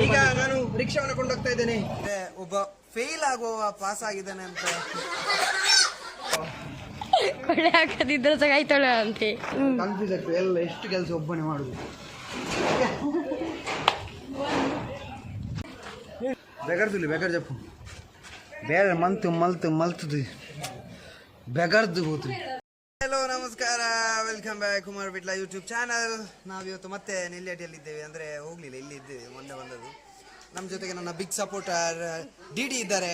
ಈಗ ನಾನು ರಿಕ್ಷಾವನ್ನು ಕೊಂಡೋಗ್ತಾ ಇದ್ದೇನೆ. ಒಬ್ಬ ಫೇಲ್ ಆಗುವ ಪಾಸ್ ಆಗಿದ್ದಾನೆ ಅಂತ ಒಳ್ಳೆ ಹಾಕದಿದ್ರೆ ಸಗಾಯ್ತಾಳೆ ಅಂತೆ ಕನ್ಫ್ಯೂಸ್ ಆಗ್ತದೆ. ಎಲ್ಲ ಎಷ್ಟು ಕೆಲಸ ಒಬ್ಬನೇ ಮಾಡುದು. ಬೆಗರ್ದು ಬೆಗರ್ ಜಪ್ಪು ಬೇರೆ ಮಲ್ತದು ಬೆಗರ್ದು ಹೋತು. ಹಲೋ ನಮಸ್ಕಾರ, welcome back Kumar Bitla YouTube channel. ನಾವಿವತ್ತು ಮತ್ತೆ ನೆಲ್ಲಿಹಟ್ಟಿಯಲ್ಲಿದ್ದೇವೆ. ಅಂದರೆ ಹೋಗಲಿಲ್ಲ, ಇಲ್ಲಿ ಇದ್ದೇವೆ, ಮೊನ್ನೆ ಬಂದದ್ದು. ನಮ್ಮ ಜೊತೆಗೆ ನನ್ನ ಬಿಗ್ ಸಪೋರ್ಟರ್ ಡಿಡಿ ಇದ್ದಾರೆ.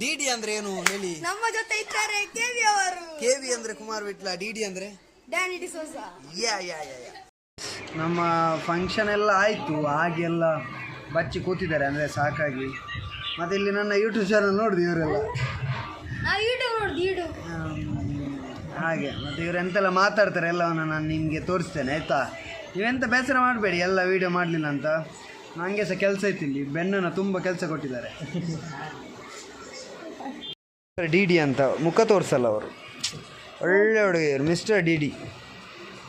ಡಿಡಿ ಅಂದ್ರೆ ಏನು ಹೇಳಿ? ನಮ್ಮ ಜೊತೆ ಇದ್ದಾರೆ ಕೆವಿ ಅವರು. ಕೆವಿ ಅಂದ್ರೆ ಕುಮಾರ್ ಬಿಟ್ಲಾ, ಡಿಡಿ ಅಂದ್ರೆ ಡ್ಯಾನಿ ಡಿಸೋಜ. ನಮ್ಮ ಫಂಕ್ಷನ್ ಎಲ್ಲ ಆಯಿತು, ಹಾಗೆಲ್ಲ ಬಚ್ಚಿ ಕೂತಿದ್ದಾರೆ ಅಂದರೆ ಸಾಕಾಗಿ. ಮತ್ತು ಇಲ್ಲಿ ನನ್ನ ಯೂಟ್ಯೂಬ್ ಚಾನಲ್ ನೋಡಿದೆ ಇವರೆಲ್ಲ ಹಾಗೆ. ಮತ್ತು ಇವರು ಎಂತೆಲ್ಲ ಮಾತಾಡ್ತಾರೆ ಎಲ್ಲವನ್ನು ನಾನು ನಿಮಗೆ ತೋರಿಸ್ತೇನೆ ಆಯಿತಾ. ನೀವೆಂತ ಬೇಸರ ಮಾಡಬೇಡಿ, ಎಲ್ಲ ವೀಡಿಯೋ ಮಾಡಲಿಲ್ಲ ಅಂತ. ನನಗೆ ಸಹ ಕೆಲಸ ಇತ್ತು, ಇಲ್ಲಿ ಬೆನ್ನನ್ನು ತುಂಬ ಕೆಲಸ ಕೊಟ್ಟಿದ್ದಾರೆ. ಡಿ ಡಿ ಅಂತ ಮುಖ ತೋರಿಸಲ್ಲ ಅವರು, ಒಳ್ಳೆ ಹುಡುಗಿಯರು. ಮಿಸ್ಟರ್ ಡಿ ಡಿ,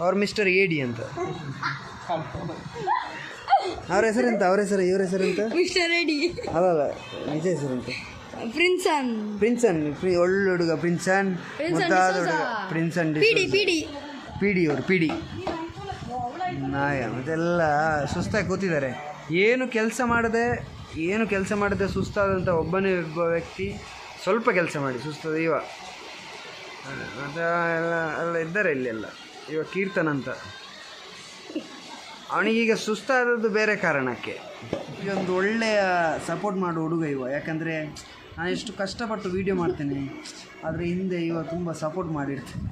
ಅವ್ರು ಮಿಸ್ಟರ್ ಎ ಡಿ ಅಂತ. ಅವ್ರ ಹೆಸರೆಂತ? ಅವ್ರ ಹೆಸರು, ಇವ್ರ ಹೆಸರೆಂತ? ಮಿಸ್ಟರ್ ಎ ಡಿ ಅಲ್ಲ, ನಿಜ ಹೆಸರೆಂತ? ಪ್ರಿನ್ಸನ್. ಒಳ್ಳೆ ಹುಡುಗ ಪ್ರಿನ್ಸನ್, ಮುದ್ದಾದ ಹುಡುಗ ಪ್ರಿನ್ಸನ್. ಪಿಡಿ ಅವರು ಪಿಡಿ ನಾಯ. ಮತ್ತೆಲ್ಲ ಸುಸ್ತಾಗಿ ಕೂತಿದ್ದಾರೆ. ಏನು ಕೆಲಸ ಮಾಡದೆ ಸುಸ್ತಾದಂಥ ಒಬ್ಬನೇ ಒಬ್ಬ ವ್ಯಕ್ತಿ ಸ್ವಲ್ಪ ಕೆಲಸ ಮಾಡಿ ಸುಸ್ತಾದ ಇವ. ಮತ್ತು ಎಲ್ಲ ಇದ್ದಾರೆ ಇಲ್ಲೆಲ್ಲ. ಇವ ಕೀರ್ತನ್ ಅಂತ, ಅವನಿಗೀಗ ಸುಸ್ತಾದದ್ದು ಬೇರೆ ಕಾರಣಕ್ಕೆ. ಇದೊಂದು ಒಳ್ಳೆಯ ಸಪೋರ್ಟ್ ಮಾಡೋ ಹುಡುಗ ಇವ. ಯಾಕಂದರೆ ನಾನು ಎಷ್ಟು ಕಷ್ಟಪಟ್ಟು ವೀಡಿಯೋ ಮಾಡ್ತೇನೆ, ಆದರೆ ಹಿಂದೆ ಇವ ತುಂಬ ಸಪೋರ್ಟ್ ಮಾಡಿರ್ತೀನಿ.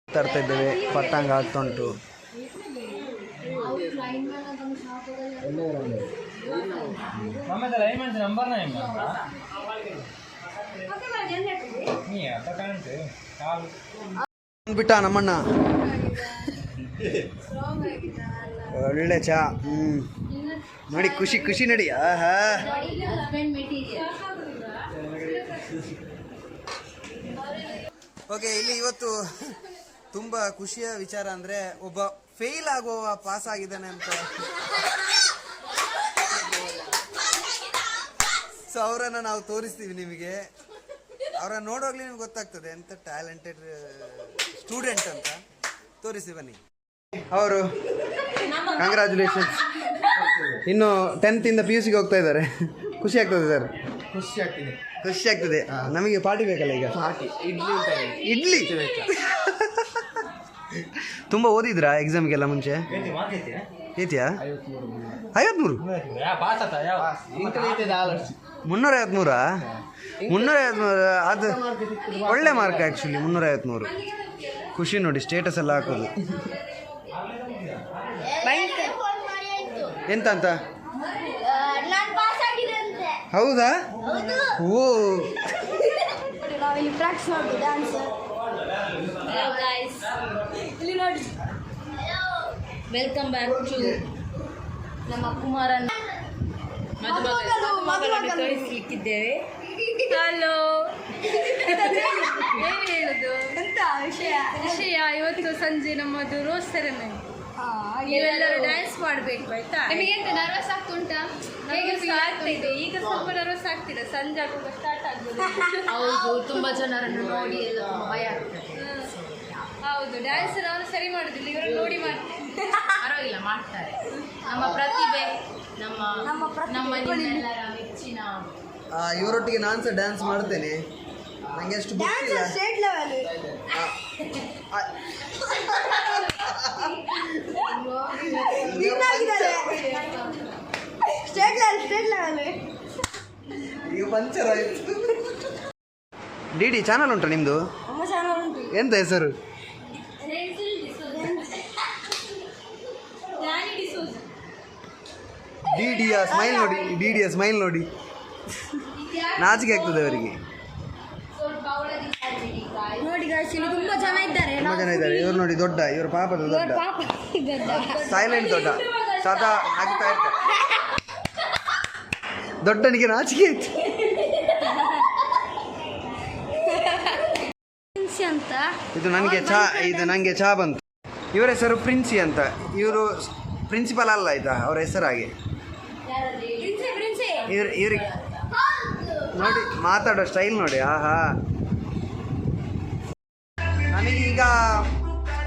ತರ್ತಾ ಇದ್ದೇವೆ, ಪಟ್ಟಂಗ ಆಗ್ತಾ ಉಂಟು. ಬಿಟ್ಟ ನಮ್ಮಣ್ಣ ಒಳ್ಳೆ ಚಾ. ನೋಡಿ, ಖುಷಿ ನಡಿ. ಆಹಾ, ಓಕೆ. ಇಲ್ಲಿ ಇವತ್ತು ತುಂಬ ಖುಷಿಯ ವಿಚಾರ ಅಂದರೆ ಒಬ್ಬ ಫೇಲ್ ಆಗುವ ಪಾಸ್ ಆಗಿದ್ದಾನೆ ಅಂತ. ಸೊ ಅವರನ್ನು ನಾವು ತೋರಿಸ್ತೀವಿ ನಿಮಗೆ. ಅವರನ್ನು ನೋಡೋಗ್ಲಿ ನಿಮ್ಗೆ ಗೊತ್ತಾಗ್ತದೆ ಎಂತ ಟ್ಯಾಲೆಂಟೆಡ್ ಸ್ಟೂಡೆಂಟ್ ಅಂತ. ತೋರಿಸಿ ಬನ್ನಿ. ಅವರು ಕಂಗ್ರ್ಯಾಚುಲೇಷನ್ಸ್. ಇನ್ನು 10th ಇಂದ PUC ಗೆ ಹೋಗ್ತಾ ಇದ್ದಾರೆ. ಖುಷಿ ಆಗ್ತದೆ ಸರ್? ಖುಷಿ ಆಗ್ತದೆ. ನಮಗೆ ಪಾರ್ಟಿ ಬೇಕಲ್ಲ ಈಗ? ಇಡ್ಲಿ ತುಂಬ ಓದಿದ್ರಾ ಎಕ್ಸಾಮ್ಗೆಲ್ಲ ಮುಂಚೆ? ಏತಿಯಾ? 53? 353? 353 ಅದು ಒಳ್ಳೆ ಮಾರ್ಕ್ ಆ್ಯಕ್ಚುಲಿ. 353 ಖುಷಿ ನೋಡಿ, ಸ್ಟೇಟಸ್ ಎಲ್ಲ ಹಾಕೋದು. ಎಂತ ಅಂತ? ಹೌದಾ? ಓ, ವೆಲ್ಕಮ್ ಬ್ಯಾಕ್ ಟು ನಮ್ಮ ಕುಮಾರನ ಮದುಮಗಳನ್ನು ತೋರಿಸಲಿಕ್ಕಿದ್ದೇವೆ. ಹಲೋ, ಏನು ಹೇಳುದು? ಎಂತ ವಿಷಯ? ಇವತ್ತು ಸಂಜೆ ನಮ್ಮದು ರೋಸ್ ಸೆರೆಮನಿ. ನೀವೆಲ್ಲರೂ ಡ್ಯಾನ್ಸ್ ಮಾಡಬೇಕು ಆಯ್ತಾ? ನಿಮಗೆ ಎಂತ ನರ್ವಸ್ ಆಗ್ತುಂಟಾ? ಆಗ್ತಿದೆ ಈಗ, ಸ್ವಲ್ಪ ನರ್ವಸ್ ಆಗ್ತಿದೆ. ಸಂಜೆ ಆಗುವಾಗ ಸ್ಟಾರ್ಟ್ ಆಗ್ಬೋದು. ಹೌದು, ತುಂಬಾ ಜನರನ್ನು ನೋಡಿ ಎಲ್ಲ ಭಯ ಆಗ್ತದೆ. ಹೌದು, ಡ್ಯಾನ್ಸ್ ನಾನು ಸರಿ ಮಾಡೋದಿಲ್ಲ, ಇವರು ನೋಡಿ ಮಾಡ್ತಾರೆ. ಪರವಾಗಿಲ್ಲ, ಮಾಡ್ತಾರೆ. ನಮ್ಮ ಪ್ರತಿಭೆ, ನಮ್ಮ ನಿಮ್ಮೆಲ್ಲರ ಮೆಚ್ಚಿನ. ಇವರೊಟ್ಟಿಗೆ ನಾನು ಸಹ ಡ್ಯಾನ್ಸ್ ಮಾಡ್ತೇನೆ. ನನಗೆ ಎಷ್ಟು ಗೊತ್ತಿಲ್ಲ. ಈಗ ಪಂಚರ್ ಆಯ್ತು. ಡಿಡಿ ಚಾನಲ್ ಉಂಟಾ ನಿಮ್ದು? ಎಂತ ಹೆಸರು? ಡಿಡಿಯ ಸ್ಮೈಲ್ ನೋಡಿ, ನಾಚಿಕೆ ಆಗ್ತದೆ ಅವರಿಗೆ. ತುಂಬಾ ಜನ ಇದ್ದಾರೆ. ಇವ್ರು ನೋಡಿ, ದೊಡ್ಡ, ಇವ್ರ ಪಾಪದ ದೊಡ್ಡ, ಸೈಲೆಂಟ್ ದೊಡ್ಡ, ಸದಾ ಆಗ್ತಾ ಇರ್ತಾರೆ. ದೊಡ್ಡನಿಗೆ ನಾಚಿಕೆ ಆಯ್ತು. ಇದು ನನಗೆ ಚಾ ಬಂತು. ಇವರ ಹೆಸರು ಪ್ರಿನ್ಸಿ ಅಂತ. ಇವರು ಪ್ರಿನ್ಸಿಪಲ್ ಅಲ್ಲ ಆಯ್ತಾ, ಅವರ ಹೆಸರು ಹಾಗೆ. ಇವ್ರಿಗೆ ನೋಡಿ ಮಾತಾಡೋ ಸ್ಟೈಲ್ ನೋಡಿ, ಆಹಾ. ನನಗೀಗ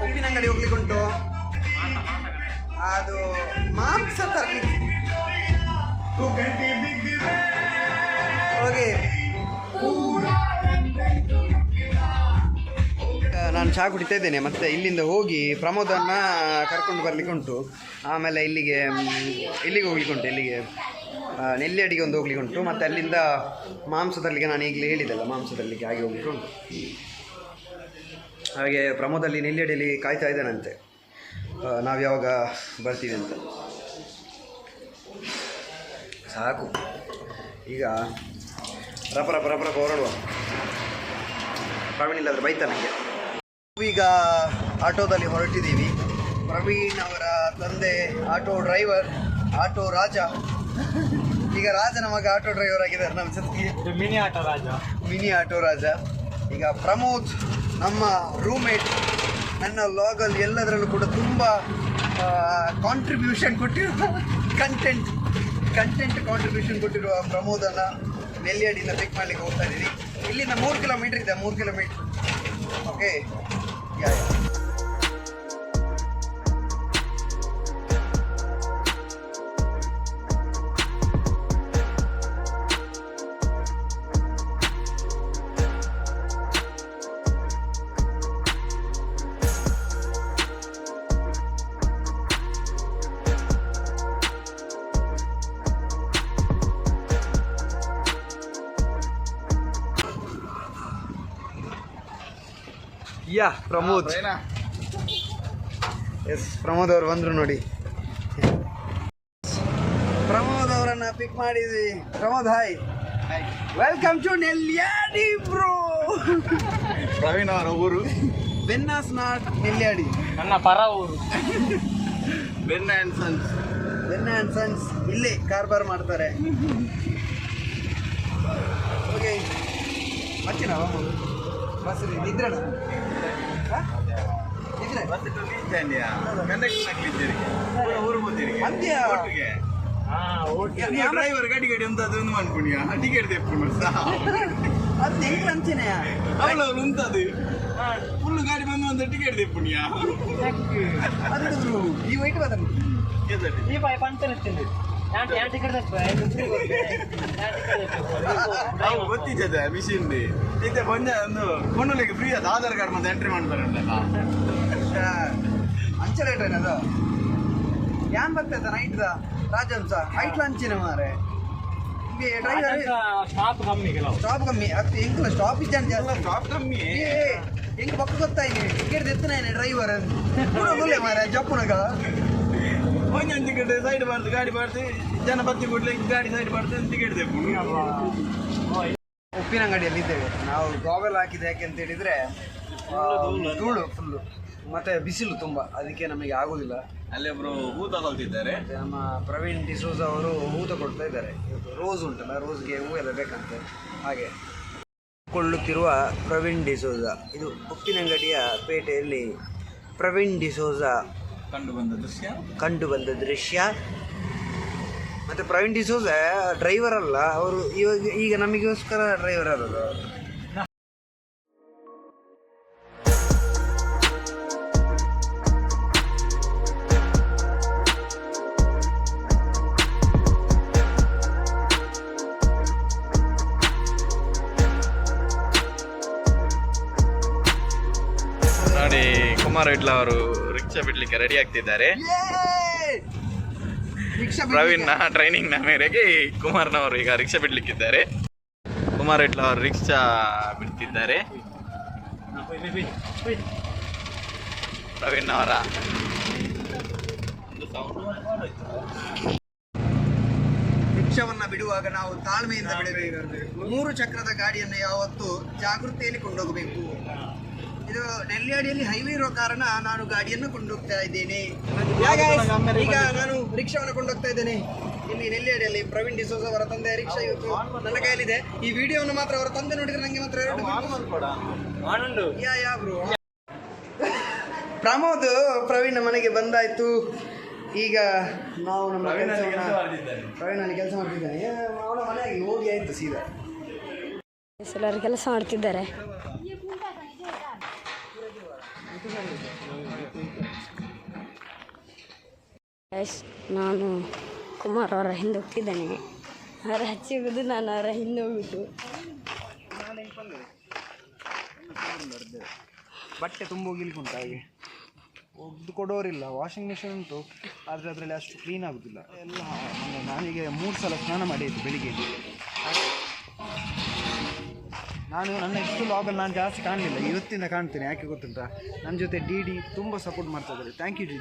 ಉಪ್ಪಿನಂಗಡಿ ಹೋಗ್ಲಿಕ್ಕೆ ಉಂಟು, ಅದು ಮಾಂಸ ತರಲಿಕ್ಕೆ ಹೋಗಿ. ನಾನು ಚಹಾ ಕುಡಿತಾ ಇದ್ದೇನೆ. ಮತ್ತು ಇಲ್ಲಿಂದ ಹೋಗಿ ಪ್ರಮೋದನ್ನು ಕರ್ಕೊಂಡು ಬರಲಿಕ್ಕೆ ಉಂಟು. ಆಮೇಲೆ ಇಲ್ಲಿಗೆ ಹೋಗ್ಲಿಕ್ಕೆ ಉಂಟು, ಇಲ್ಲಿಗೆ ನೆಲ್ಲಿಯಡಿಗೆ ಒಂದು ಹೋಗ್ಲಿಕ್ಕೆ ಉಂಟು. ಮತ್ತು ಅಲ್ಲಿಂದ ಮಾಂಸ ತರಲಿಕ್ಕೆ ನಾನು ಈಗಲೇ ಹೇಳಿದ್ದೆಲ್ಲ, ಮಾಂಸ ತರಲಿಕ್ಕೆ ಹಾಗೆ ಹೋಗ್ಲಿಕ್ಕೆ ಉಂಟು. ಹಾಗೆ ಪ್ರಮೋದಲ್ಲಿ ನೆಲ್ಲಿಯಡಿಯಲ್ಲಿ ಕಾಯ್ತಾ ಇದ್ದಾನಂತೆ, ನಾವು ಯಾವಾಗ ಬರ್ತೀವಿ ಅಂತ. ಸಾಕು, ಈಗ ರಪ ರಪ ರಪ ರಪ ಹೊರಡುವ. ಪ್ರವೀಣ್ ಇಲ್ಲಾದ್ರೆ ಬೈತಾ ನನಗೆ. ಈಗ ಆಟೋದಲ್ಲಿ ಹೊರಟಿದ್ದೀವಿ. ಪ್ರವೀಣ್ ಅವರ ತಂದೆ ಆಟೋ ಡ್ರೈವರ್, ಆಟೋ ರಾಜ. ಈಗ ರಾಜನ ಮಗ ಆಟೋ ಡ್ರೈವರ್ ಆಗಿದ್ದಾರೆ ನಮ್ಮ ಜೊತೆಗೆ, ಮಿನಿ ಆಟೋ ರಾಜ. ಈಗ ಪ್ರಮೋದ್ ನಮ್ಮ ರೂಮೇಟ್, ನನ್ನ ವ್ಲಾಗಲ್ಲಿ ಎಲ್ಲದರಲ್ಲೂ ಕೂಡ ತುಂಬ ಕಾಂಟ್ರಿಬ್ಯೂಷನ್ ಕೊಟ್ಟಿರುವ ಕಂಟೆಂಟ್ ಕಾಂಟ್ರಿಬ್ಯೂಷನ್ ಕೊಟ್ಟಿರುವ ಪ್ರಮೋದನ್ನು ನೆಲ್ಲಿಯಡಿಯಿಂದ ಪಿಕ್ ಮಾಡಲಿಕ್ಕೆ ಹೋಗ್ತಾ ಇದ್ದೀನಿ. ಇಲ್ಲಿಂದ 3 ಕಿಲೋಮೀಟರ್ ಇದೆ, 3 kilometre. Okay, yeah Pramod. Yes, Pramod ಅವರು ಬಂದರು ನೋಡಿ. ಪ್ರಮೋದ್ ಅವರನ್ನು ಪಿಕ್ ಮಾಡಿದ್ವಿ. Pramod, hi, welcome to Nelliyadi bro. Praveen ಅವರ ಊರು ಬೆನ್ನಾಸ್ ನಾಟ್ ನೆಲ್ಲಿಯಾಡಿ, ನನ್ನ ಪರ ಊರು. ಬೆನ್ನ ಆ್ಯಂಡ್ ಸನ್ಸ್ ಇಲ್ಲೇ ಕಾರ್ಬಾರ್ ಮಾಡ್ತಾರೆ. ಓಕೆ, ಮಚ್ಚಿನ ಬಸ್ ಇದ್ರಣ ಇದ್ರೆ ಡ್ರೈವರ್ ಗಾಡಿ ಅಂತ ಅದೊಂದು ಅನ್ಕೊಂಡ್ಯಾ ಟಿಕೆಟ್ ತೆಪ್ಕೊಂಡು ಅದು ಹೆಂಗ್ ಅಂಚೆನೆಯ ಅವಳವ್ರು ಉಂಟದು ಫುಲ್ ಗಾಡಿ ಬಂದು ಅಂತ ಟಿಕೆಟ್ ತೆಪ್ಕೊಂಡ್ಯಾ ಈ ವೈಟ್ ಬದಲು ಈ ಬಾಯ್ ಪಂಚನಿಸ್ತೀನಿ ಗೊತ್ತಿದ್ದದ ಮಿಷಿನ್ ಇತ್ತೆ ಬಂದ ಒಂದು ಕೊಂಡಲಿಕ್ಕೆ ಫ್ರೀ ಅದು ಆಧಾರ್ ಕಾರ್ಡ್ ಮತ್ತೆ ಎಂಟ್ರಿ ಮಾಡ್ತಾರಲ್ಲ ಅಂಚೆ ರೇಟ್ ಏನದು ಯಾನ್ ಬರ್ತೈತ ನೈಟ್ದ ರಾಜಂಸ ಹೈಟ್ ಲಂಚಿನ ಮಾರೆ ಡ್ರೈವರ್ ಸ್ಟಾಪ್ ಕಮ್ಮಿ ಅದು ಹೆಂಗ್ ಸ್ಟಾಪ್ ಇದ್ದ ಸ್ಟಾಪ್ ಕಮ್ಮಿ ಹೆಂಗ್ ಪಕ್ಕ ಗೊತ್ತಾಯ್ತು ಟಿಕೆಟ್ ಎತ್ತನೇನೆ ಡ್ರೈವರ್ ಮಾರೆ ಜಪ್ಪುನಗ ಒಂದ್ ಟಿಕೆಟ್ ಸೈಡ್ ಮಾಡ್ದು ಗಾಡಿ ಮಾಡ್ದು ಜನ ಬತ್ತಿ ಕೊಡ್ಲಿಕ್ಕೆ ಗಾಡಿ ಸೈಡ್ ಮಾಡ್ದು ಟಿಕೆಟ್ ತೆಪ್ಪು ಉಪ್ಪಿನಂಗಡಿಯಲ್ಲಿ ಇದ್ದೇವೆ ನಾವು. ಗಾವೆಲ್ ಹಾಕಿದೆ ಯಾಕೆ ಅಂತ ಹೇಳಿದ್ರೆ ಧೂಳು ಫುಲ್ಲು ಮತ್ತೆ ಬಿಸಿಲು ತುಂಬ, ಅದಕ್ಕೆ ನಮಗೆ ಆಗೋದಿಲ್ಲ. ಅಲ್ಲಿ ಒಬ್ರು ಹೂ ತಗೊಳ್ತಿದ್ದಾರೆ. ನಮ್ಮ ಪ್ರವೀಣ್ ಡಿಸೋಜ ಅವರು ಹೂ ತಗೊಳ್ತಾ ಇದ್ದಾರೆ. ರೋಸ್ ಉಂಟಲ್ಲ, ರೋಸ್ಗೆ ಹೂ ಎಲ್ಲ ಬೇಕಂತೆ. ಹಾಗೆ ಕೊಳ್ಳುತ್ತಿರುವ ಪ್ರವೀಣ್ ಡಿಸೋಜ, ಇದು ಉಪ್ಪಿನಂಗಡಿಯ ಪೇಟೆಯಲ್ಲಿ ಪ್ರವೀಣ್ ಡಿಸೋಜ ಕಂಡು ಬಂದ ದೃಶ್ಯ. ಮತ್ತು ಪ್ರವೀಣ್ ಡಿಸೋಜ ಡ್ರೈವರ್ ಅಲ್ಲ, ಅವರು ಈಗ ನಮಗೋಸ್ಕರ ಡ್ರೈವರ್ ಆದದ್ದು. ನೋಡಿ, ಕುಮಾರ್ ವಿಟ್ಲ ಅವರು ರಿಕ್ಷಾ ಬಿಡ್ಲಿಕ್ಕೆ ರೆಡಿ ಆಗ್ತಿದ್ದಾರೆ. ಪ್ರವೀಣ್ ನ ಟ್ರೈನಿಂಗ್ ನ ಮೇರೆಗೆ ಕುಮಾರ್ನವರು ಈಗ ರಿಕ್ಷಾ ಬಿಡ್ಲಿಕ್ಕಿದ್ದಾರೆ. ಕುಮಾರ್ ವಿಟ್ಲ ಅವರು ರಿಕ್ಷಾ ಬಿಡ್ತಿದ್ದಾರೆ. ಪ್ರವೀಣ್ ಅವರ ರಿಕ್ಷಾವನ್ನ ಬಿಡುವಾಗ ನಾವು ತಾಳ್ಮೆಯಿಂದ ಬಿಡಬೇಕು. 3 ಚಕ್ರದ ಗಾಡಿಯನ್ನು ಯಾವತ್ತೂ ಜಾಗೃತಿಯಲ್ಲಿ ಕೊಂಡೋಗಬೇಕು. ಇದು ನೆಲ್ಲಿಯಾಡಿಯಲ್ಲಿ ಹೈವೇ ಇರೋ ಕಾರಣ ನಾನು ಗಾಡಿಯನ್ನು ಕೊಂಡೋಗ್ತಾ ಇದ್ದೇನೆ. ಈಗ ನಾನು ರಿಕ್ಷಾವನ್ನು ಕೊಂಡೋಗ್ತಾ ಇದ್ದೇನೆ ಇಲ್ಲಿ ನೆಲ್ಲಿಯಾಡಿಯಲ್ಲಿ. ಪ್ರವೀಣ್ ಡಿಸೋಜ ಅವರ ತಂದೆ ರಿಕ್ಷಾ ಇವತ್ತು ನನ್ನ ಕೈಯಲ್ಲಿದೆ. ಈ ವಿಡಿಯೋವನ್ನು ಮಾತ್ರ ಅವರ ತಂದೆ ನೋಡಿದ್ರೆ ನಂಗೆ ಮಾತ್ರ 2 ಯಾ ಬ್ರೋ ಪ್ರಮೋದ್ ಪ್ರವೀಣ್ ಮನೆಗೆ ಬಂದಾಯ್ತು. ಈಗ ನಾವು ನಮ್ಮ ಪ್ರವೀಣಲ್ಲಿ ಕೆಲಸ ಮಾಡ್ತಿದ್ದಾನೆ. ಅವನ ಮನೆಗೆ ಹೋಗಿ ಆಯ್ತು ಸೀದಾ. ಎಲ್ಲರೂ ಕೆಲಸ ಮಾಡ್ತಿದ್ದಾರೆ. ನಾನು ಕುಮಾರ್ ಅವರ ಹಿಂದೆ ಹೋಗ್ತಿದ್ದೇನೆ. ಅವರ ಹಚ್ಚಿ ಹೋಗುದು, ನಾನು ಅವರ ಹಿಂದೆ ಹೋಗ್ಬಿಟ್ಟು. ಬಟ್ಟೆ ತುಂಬ ಹೋಗಿಲಿಕ್ಕುಂಟು ಹಾಗೆ ಒದ್ದು ಕೊಡೋರಿಲ್ಲ. ವಾಷಿಂಗ್ ಮಿಷಿನ್ ಉಂಟು, ಆದರೆ ಅದರಲ್ಲಿ ಅಷ್ಟು ಕ್ಲೀನ್ ಆಗೋದಿಲ್ಲ ಎಲ್ಲ. ನಾನೀಗ 3 ಸಲ ಸ್ನಾನ ಮಾಡಿದ್ದು ಬೆಳಿಗ್ಗೆ. ನಾನು ನನ್ನ ಇಷ್ಟು ಲಾಗಲ್ಲಿ ನಾನು ಜಾಸ್ತಿ ಕಾಣಲಿಲ್ಲ, ಇವತ್ತಿಂದ ಕಾಣ್ತೇನೆ. ಯಾಕೆ ಗೊತ್ತುಂಟಾ, ನನ್ನ ಜೊತೆ ಡಿ ತುಂಬ ಸಪೋರ್ಟ್ ಮಾಡ್ತಾ ಇದ್ದಾರೆ. Thank you D.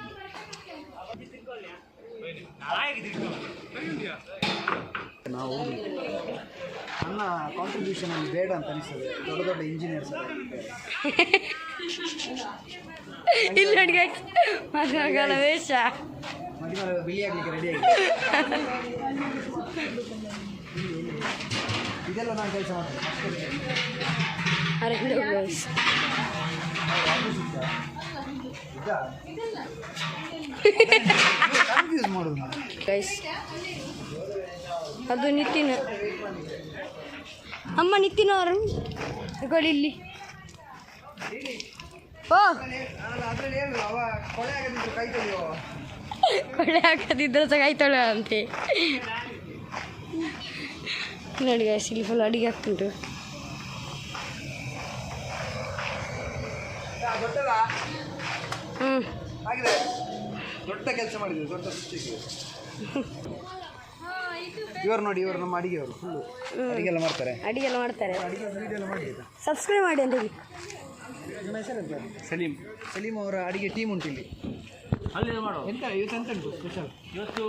ನಾವು ನನ್ನ ಕಾಂಟ್ರಿಬ್ಯೂಷನ್ ಅಲ್ಲಿ ಬೇಡ ಅಂತ ಅನಿಸ್ತದೆ. ದೊಡ್ಡ ದೊಡ್ಡ ಇಂಜಿನಿಯರ್ಸ್ ಇಲ್ಲಿ ನೋಡಿ ಮಗಳ ವೇಷ ಮದುವೆ ಬಿಳಿ ಆಗಲಿಕ್ಕೆ ರೆಡಿ ಆಗಿದೆ. ಇದೆಲ್ಲ ನಾನು ಕೆಲಸ ಮಾಡ್ತೇನೆ. ಕನ್ಫ್ಯೂಸ್ ಮಾಡೋದು ಅದು ನಿತಿನ್ ಅಮ್ಮ. ನಿತಿನ್ ಅವರು ತಗೊಳ್ಳಿ ಇಲ್ಲಿ. ಓ ಕೊಳೆ ಹಾಕದಿದ್ರೆ ಸಹ ಕೈ ತೊಳೆ ಅಂತೆ. ನೋಡಿ ಗೈಸ್, ಇಲ್ಲಿ ಫುಲ್ ಅಡಿಗೆ ಹಾಕ್ತುಂಟು. ದೊಡ್ಡ ಕೆಲಸ ಮಾಡಿದ್ರು, ದೊಡ್ಡ ಸೃಷ್ಟಿಗೆ. ಇವರು ನೋಡಿ, ಇವರು ನಮ್ಮ ಅಡಿಗೆಯವರು. ಫುಲ್ಲು ಅಡಿಗೆಲ್ಲ ಮಾಡ್ತಾರೆ. ಅಡಿಗೆಲ್ಲ ಮಾಡ್ತಾರೆ. ಅಡಿಗೆ ವೀಡಿಯೋ ಎಲ್ಲ ಮಾಡಿದ್ದ. ಸಬ್ಸ್ಕ್ರೈಬ್ ಮಾಡಿ ಅಂತ ಹೇಳಿ. ನಿಮ್ಮ ಹೆಸರೆಂತ? ಸಲೀಮ್ ಅವರ ಅಡಿಗೆ ಟೀಮ್ ಉಂಟು ಇಲ್ಲಿ. ಅಲ್ಲಿ ಮಾಡೋ ಎಂತ ಇವತ್ತು ಎಂತ ಉಂಟು ಸ್ಪೆಷಲ್? ಇವತ್ತು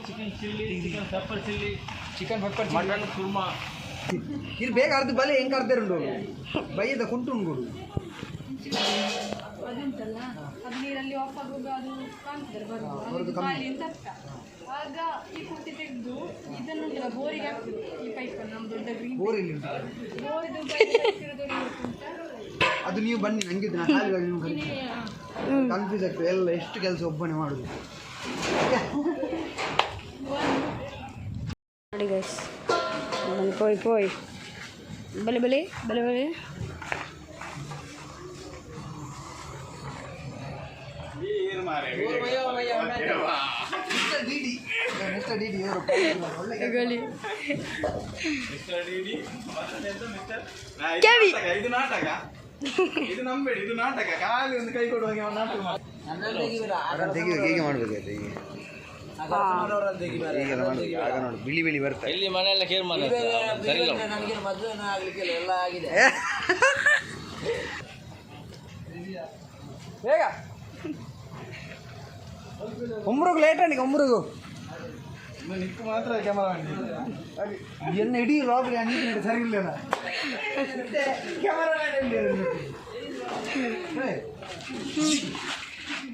chicken chilli, chicken pepper chilli, chicken pepper, mutton korma. ಇದು ಬೇಗ ಅರ್ಧ ಬಲೆ ಹೆಂಗೆ ಅರ್ಧರುಂಡು ಬೈಯದ ಕುಂಟು ಉಂಡ್ಕೊಡು. ಅದುಂಟಲ್ಲ, ಅದು ನೀರಲ್ಲಿ ಆಫ್ ಆಗುವಾಗ ಅದು ಕಾಣ್ತದೆ ಬರೋದು ಖಾಲಿ ಅಂತ ಅರ್ಥ. ಆಗ ಈ ಪುಟ್ಟಿ ತೆಗೆದು ಇದನ್ನು ಬೋರಿಗೆ ಹಾಕ್ತದೆ. ಈ ಪೈಪನ್ನು ನಮ್ಮ ದೊಡ್ಡ ಗ್ರೀನ್ ಬೋರ್ ಇಲ್ಲಿ ಉಂಟು. ಬೋರ್ದು ಅದು ನೀವು ಬನ್ನಿ, ನಂಗಿದ್ದು ನಾನು ಹಾಲಿಗಾಗಿ ನೀವು ಕರೀತೀನಿ. ಕನ್ಫ್ಯೂಸ್ ಆಗ್ತದೆ ಎಲ್ಲ, ಎಷ್ಟು ಕೆಲಸ ಒಬ್ಬನೇ ಮಾಡೋದು. ನೋಡಿ ಗೈಸ್, ಪೋಯ್ ಪೋಯ್ ಬಲೆ ಬಲೆ ಬಲೆ ಬಲೆ. ಇದು ನಾಟಕ, ಇದು ನಂಬೇಡಿ, ಇದು ನಾಟಕ. ಖಾಲಿ ಒಂದು ಕೈ ಕೊಡುವಾಗ ನಾಟಕ ಹೇಗೆ ಮಾಡ್ಬೇಕಾಯ್ತು ಈಗ ಈಗೆಲ್ಲ ಮಾಡ್ಬೇಕು. ಆಗ ನೋಡಿ ಬಿಳಿ ಬಿಳಿ ಬರ್ತಾರೆ. ಇಲ್ಲಿ ಮನೆಯೆಲ್ಲ ಕೇರ್ ನನಗೆ ಮದುವೆ ಆಗ್ಲಿಕ್ಕೆಲ್ಲ ಎಲ್ಲ ಆಗಿದೆ. ಬೇಗ ಒಮ್ರಿಗೂ ಲೇಟ್ ಆಗಿ ಒಮ್ರಿಗೂ ನಿಕ್ಕು ಮಾತ್ರ ಕ್ಯಾಮರಾ ಎನ್ನ ಇಡೀ ಲಾಬ್ರಿ ಅನ್ನಿಟ್ಟು ಸರಿ ಇಲ್ಲ.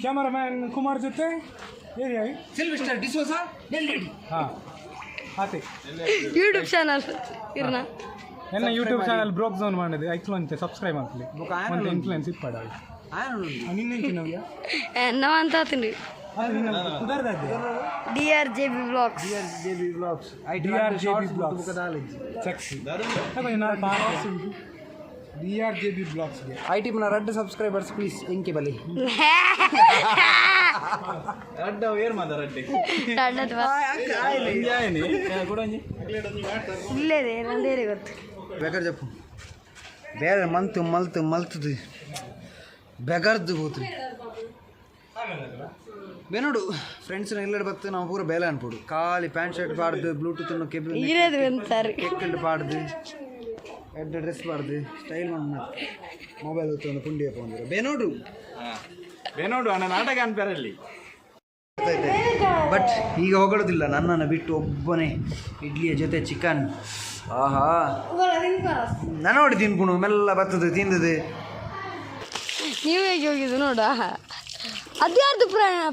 ಕ್ಯಾಮರಾಮ್ಯಾನ್ ಕುಮಾರ್ ಜೊತೆ ಸಿಲ್ವೆಸ್ಟರ್ ಡಿಸೋಜಾ ಎಲ್ಇಡಿ. ಹಾಂ ಆತೆ ಯೂಟ್ಯೂಬ್ ಚಾನಲ್ ಇರ್ನ ಎನ್ನ ಯೂಟ್ಯೂಬ್ ಚಾನಲ್ ಬ್ರೋಕ್ ಝೋನ್ ಮಾಡಿದೆ. ಐಕ್ಲೊಂಚೆ ಸಬ್ಸ್ಕ್ರೈಬ್ ಆಗ್ಲಿ ಒಂದು ಇನ್ಫ್ಲುಯೆನ್ಸ್ ಇಪ್ಪಾಡ ನಿನ್ನೆಂಚಿನವ್ಯ ನಾವ್ ಅಂತ ಆತೀನಿ. ಕುದರ್ದದ್ದೆ DRJB Vlogs. DRJB Vlogs sexy ತಗೊಂಡು ನಾನು ಪಾಸ್ DRJB Vlogs ಗೆ ಐಟಿ ಮನ ರಡ್ಡು ಸಬ್ಸ್ಕ್ರೈಬರ್ಸ್ ಪ್ಲೀಸ್ ಎಂಕೆ ಬಲಿ ಅಡ್ಡ ಏರ್ ಮಾದ ರಡ್ಡಿ ಇಲ್ಲೇದೆ ನಂದೇರಿ ಗೊತ್ತು. ಬೇಕಾದ್ರೆ చెప్పు ಬೇರೆ ಮಲ್ತದು ಬೆಗರ್ದು ಹೋತು ಬೇನೋಡು ಫ್ರೆಂಡ್ಸ್ನ ಎಲ್ಲೆಡೆ ಬತ್ತು ನಾವು ಪೂರ ಬೇಲೆ ಅನ್ಪೋಡು. ಖಾಲಿ ಪ್ಯಾಂಟ್ ಶರ್ಟ್ ಪಾಡ್ದು, ಬ್ಲೂಟೂತ್ ಕೇಬಲ್ ಇರೋದು ಅಂತಾರೆ. ಕೆಕ್ಕಂಡು ಪಾಡ್ದು, ಎಡ್ಡ ಡ್ರೆಸ್ ಪಾಡ್ದು, ಸ್ಟೈಲ್ ಮಾಡಿ ಮೊಬೈಲ್ ಹೊತ್ತು ಪುಂಡಿ ಹಾಕೊಂಡಿರೋ ಬೇನೋಡು ಅಣ್ಣ ನಾಟಕ ಅನ್ಪೇರಲ್ಲಿ. ಬಟ್ ಈಗ ಹೊಗಳೋದಿಲ್ಲ, ನನ್ನನ್ನು ಬಿಟ್ಟು ಒಬ್ಬನೇ ಇಡ್ಲಿಯ ಜೊತೆ ಚಿಕನ್. ಆಹಾ ನಾನು ನೋಡಿ ತಿನ್ಪುಣು ಮೆಲ್ಲ ಬರ್ತದೆ ತಿಂದದೆ. ನೀವು ಹೇಗೆ ಹೋಗಿದ್ದು ನೋಡ. ಅದ್ಯಾರ್ದು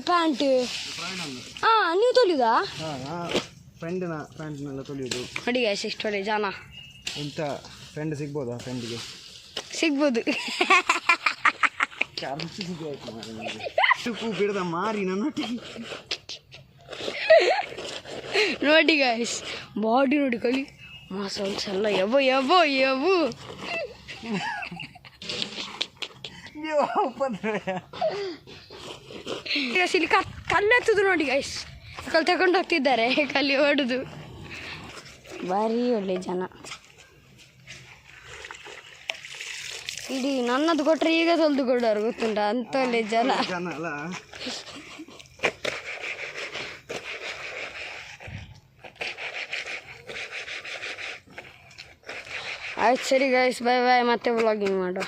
ಪ್ಯಾಂಟ್? ಹಾಂ ನೀವು ತೊಲಿದಾ? ಫ್ರೆಂಡ್ನ ಪ್ಯಾಂಟ್ನೆಲ್ಲ ತೊಳೆಯೋದು. ನೋಡಿ ಗೈಸ್ ಎಷ್ಟು ಒಳ್ಳೆ ಜಾನ. ಇಂಥ ಫ್ರೆಂಡ್ ಸಿಗ್ಬೋದಾ? ಫ್ರೆಂಡಿಗೆ ಸಿಗ್ಬೋದು. ಬಿಡದ ಮಾರಿ ನನ್ನ ನೋಡಿ ಗಾಯ್ಸ್ ಬಾಡಿ ನೋಡಿ ಕಲಿ ಮಸಲ್ಸ್ ಎಲ್ಲ ಯಬೋ ಯಬೋ ಯಬೋ ಇಲ್ಲಿ ಕಲ್ಲೆತ್ತದು ನೋಡಿ ಗಾಯ್ಸ್ ಕಲ್ ತಗೊಂಡು ಹೋಗ್ತಿದ್ದಾರೆ ಕಲ್ಲಿ ಹೊಡೆದು ಭಾರಿ ಒಳ್ಳೆ ಜನ ಇಡೀ ನನ್ನದು ಕೊಟ್ಟರೆ ಈಗ ತೊಳೆದು ಕೊಡೋರು ಗೊತ್ತುಂಟ ಅಂತ ಒಳ್ಳೆ ಜನ ಅಲ್ಲ ಆಯ್ತು ಸರಿ ಗಾಯ್ಸ್ ಬಾಯ್ ಬಾಯ್ ಮತ್ತೆ ವ್ಲಾಗಿಂಗ್ ಮಾಡುವ